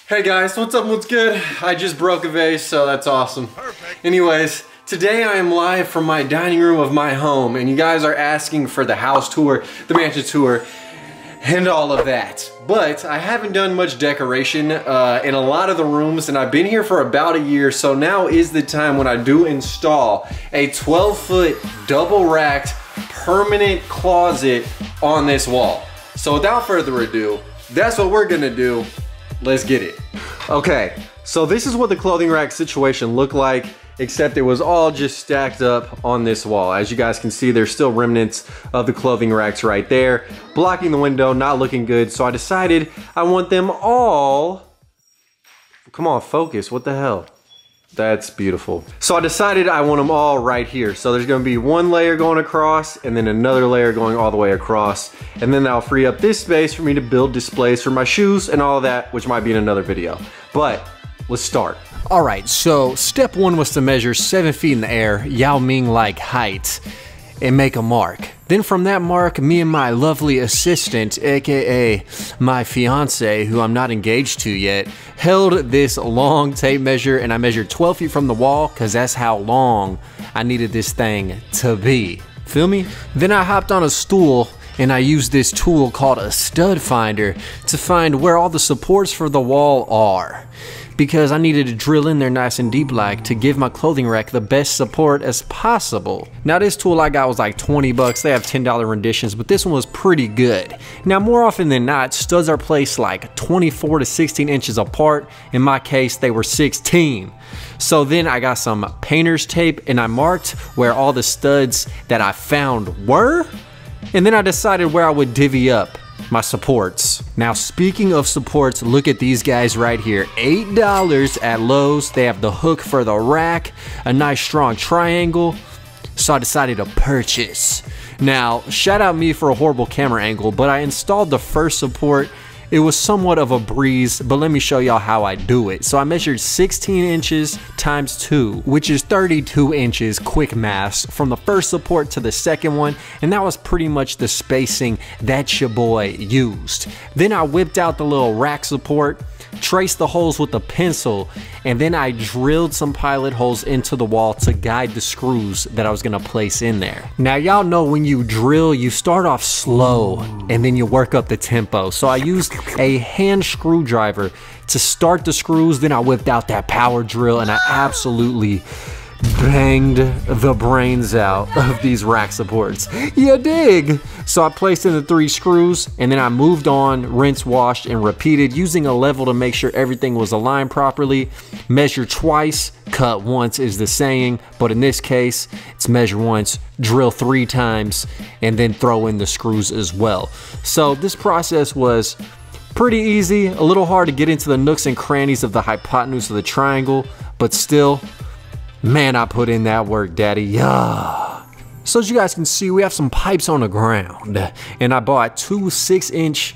Hey guys, what's up, what's good? I just broke a vase, so that's awesome. Perfect. Anyways, today I am live from my dining room of my home, and you guys are asking for the house tour, the mansion tour, and all of that. But I haven't done much decoration in a lot of the rooms, and I've been here for about a year, so now is the time when I do install a 12-foot double-racked permanent closet on this wall. So without further ado, that's what we're gonna do. Let's get it. Okay, so this is what the clothing rack situation looked like, except it was all just stacked up on this wall. As you guys can see, there's still remnants of the clothing racks right there, blocking the window, not looking good. So I decided I want them all, come on, focus, what the hell? That's beautiful. So I decided I want them all right here. So there's gonna be one layer going across and then another layer going all the way across. And then that'll free up this space for me to build displays for my shoes and all of that, which might be in another video. But let's start. All right, so step one was to measure 7 feet in the air, Yao Ming-like height, and make a mark. Then from that mark, me and my lovely assistant, aka my fiance, who I'm not engaged to yet, held this long tape measure, and I measured 12 feet from the wall because that's how long I needed this thing to be. Feel me? Then I hopped on a stool and I used this tool called a stud finder to find where all the supports for the wall are, because I needed to drill in there nice and deep like to give my clothing rack the best support as possible. Now this tool I got was like 20 bucks. They have $10 renditions, but this one was pretty good. Now more often than not, studs are placed like 24 to 16 inches apart. In my case, they were 16. So then I got some painter's tape and I marked where all the studs that I found were. And then I decided where I would divvy up my supports. Now speaking of supports, look at these guys right here. $8 at Lowe's. They have the hook for the rack, a nice strong triangle. So I decided to purchase. Now shout out me for a horrible camera angle, but I installed the first support. It was somewhat of a breeze, but let me show y'all how I do it. So I measured 16 inches times 2, which is 32 inches, quick math, from the first support to the second one, and that was pretty much the spacing that your boy used. Then I whipped out the little rack support, traced the holes with a pencil, and then I drilled some pilot holes into the wall to guide the screws that I was gonna place in there. Now y'all know when you drill, you start off slow and then you work up the tempo. So I used a hand screwdriver to start the screws, then I whipped out that power drill and I absolutely banged the brains out of these rack supports. You dig? So I placed in the 3 screws and then I moved on, rinsed, washed, and repeated, using a level to make sure everything was aligned properly. Measure twice, cut once is the saying, but in this case, it's measure once, drill 3 times, and then throw in the screws as well. So this process was pretty easy, a little hard to get into the nooks and crannies of the hypotenuse of the triangle, but still, man, I put in that work, daddy. Yeah. So as you guys can see, we have some pipes on the ground, and I bought 2 6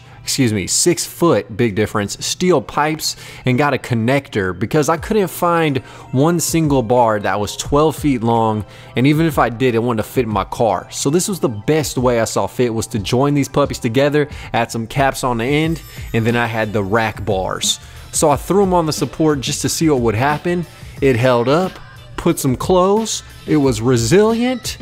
foot, big difference, steel pipes and got a connector because I couldn't find one single bar that was 12 feet long, and even if I did, it wouldn't fit in my car. So this was the best way I saw fit, was to join these puppies together, add some caps on the end, and then I had the rack bars. So I threw them on the support just to see what would happen. It held up. Put some clothes, it was resilient,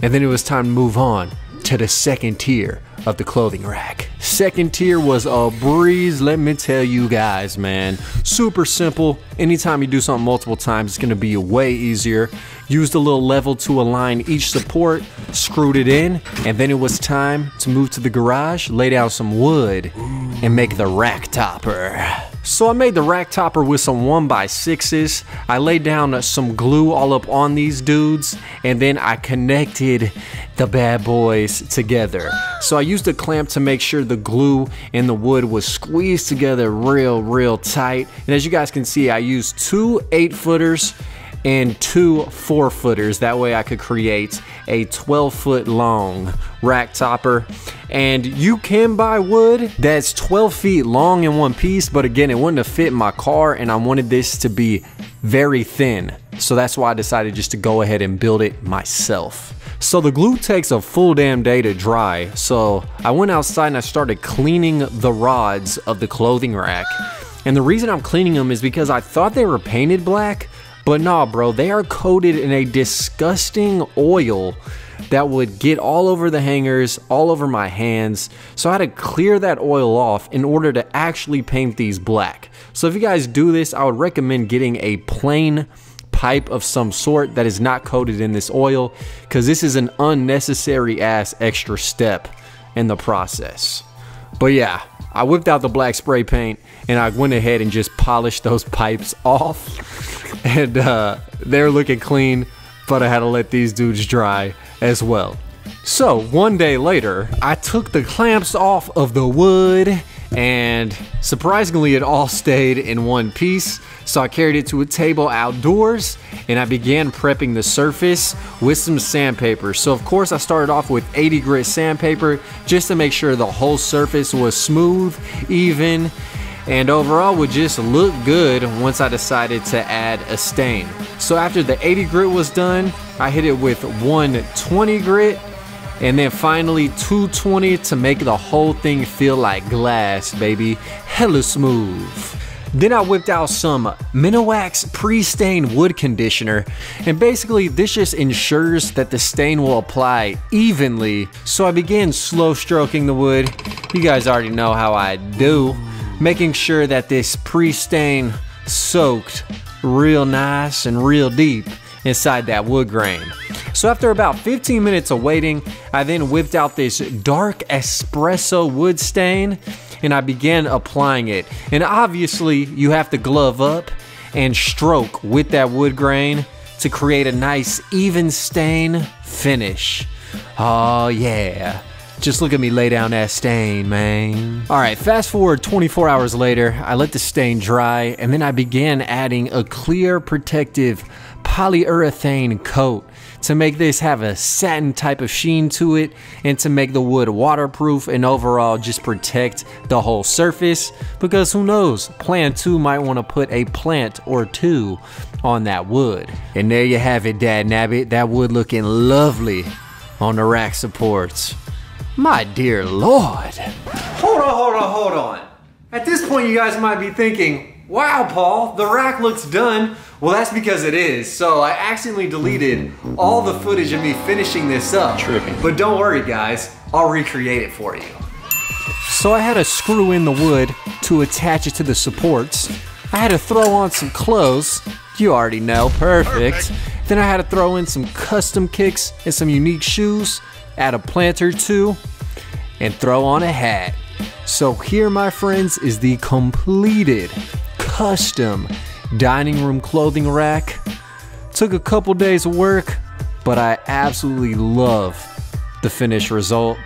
and then it was time to move on to the second tier of the clothing rack. Second tier was a breeze, let me tell you guys, man. Super simple. Anytime you do something multiple times, it's gonna be way easier. Used a little level to align each support, screwed it in, and then it was time to move to the garage, lay down some wood, and make the rack topper. So I made the rack topper with some 1x6s. I laid down some glue all up on these dudes, and then I connected the bad boys together. So I used a clamp to make sure the glue and the wood was squeezed together real tight. And as you guys can see, I used 2 8-footers and 2 4-footers. That way I could create a 12-foot long rack topper. And you can buy wood that's 12 feet long in one piece, but again, it wouldn't have fit in my car, and I wanted this to be very thin. So that's why I decided just to go ahead and build it myself. So the glue takes a full damn day to dry. So I went outside and I started cleaning the rods of the clothing rack. And the reason I'm cleaning them is because I thought they were painted black, but nah, bro, they are coated in a disgusting oil that would get all over the hangers, all over my hands. So I had to clear that oil off in order to actually paint these black. So if you guys do this, I would recommend getting a plain pipe of some sort that is not coated in this oil, because this is an unnecessary ass extra step in the process. But yeah, I whipped out the black spray paint and I went ahead and just polished those pipes off. And they're looking clean, but I had to let these dudes dry as well. So one day later, I took the clamps off of the wood, and surprisingly it all stayed in one piece. So I carried it to a table outdoors and I began prepping the surface with some sandpaper. So of course I started off with 80 grit sandpaper just to make sure the whole surface was smooth, even, and overall would just look good once I decided to add a stain. So after the 80 grit was done, I hit it with 120 grit, and then finally 220 to make the whole thing feel like glass, baby. Hella smooth. Then I whipped out some Minowax pre-stain wood conditioner, and basically this just ensures that the stain will apply evenly. So I began slow stroking the wood. You guys already know how I do, making sure that this pre-stain soaked real nice and real deep inside that wood grain. So after about 15 minutes of waiting, I then whipped out this dark espresso wood stain and I began applying it. And obviously you have to glove up and stroke with that wood grain to create a nice even stain finish. Oh yeah. Just look at me lay down that stain, man. All right, fast forward 24 hours later, I let the stain dry and then I began adding a clear protective polyurethane coat to make this have a satin type of sheen to it and to make the wood waterproof and overall just protect the whole surface, because who knows, plan 2 might want to put a plant or two on that wood. And there you have it, dad nabbit, that wood looking lovely on the rack supports. My dear Lord. Hold on. At this point you guys might be thinking, wow Paul, the rack looks done. Well, that's because it is. So I accidentally deleted all the footage of me finishing this up. Tripping. But don't worry guys, I'll recreate it for you. So I had to screw in the wood to attach it to the supports. I had to throw on some clothes. You already know, perfect. Then I had to throw in some custom kicks and some unique shoes, add a plant or two, and throw on a hat. So here, my friends, is the completed custom dining room clothing rack. Took a couple days of work, but I absolutely love the finished result.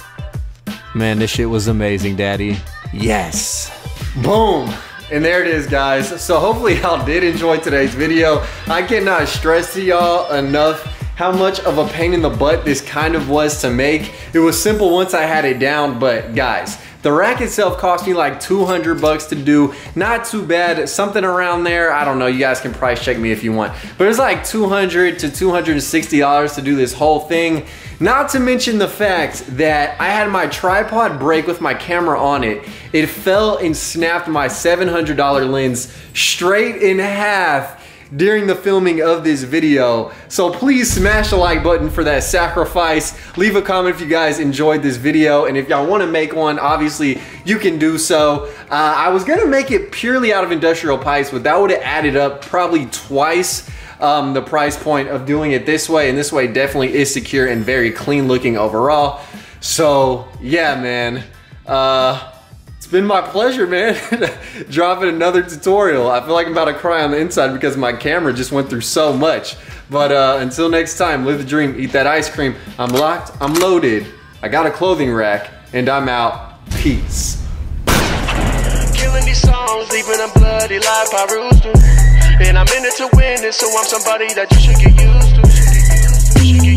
Man, this shit was amazing, daddy. Yes. Boom. And there it is, guys. So hopefully y'all did enjoy today's video. I cannot stress to y'all enough how much of a pain in the butt this kind of was to make. It was simple once I had it down, but guys, the rack itself cost me like 200 bucks to do. Not too bad, something around there. I don't know, you guys can price check me if you want. But it's like $200 to $260 to do this whole thing. Not to mention the fact that I had my tripod break with my camera on it. It fell and snapped my $700 lens straight in half during the filming of this video. So please smash the like button for that sacrifice. Leave a comment if you guys enjoyed this video, and if y'all want to make one, obviously you can do so. I was gonna make it purely out of industrial pipes, but that would have added up probably twice the price point of doing it this way, and this way definitely is secure and very clean looking overall. So yeah, man, it's been my pleasure, man, dropping another tutorial. I feel like I'm about to cry on the inside because my camera just went through so much. But until next time, live the dream, eat that ice cream. I'm locked, I'm loaded, I got a clothing rack, and I'm out. Peace. Killing these songs, leaving a bloody life I roost to. And I'm in it to win it, so I'm somebody that you should get used to.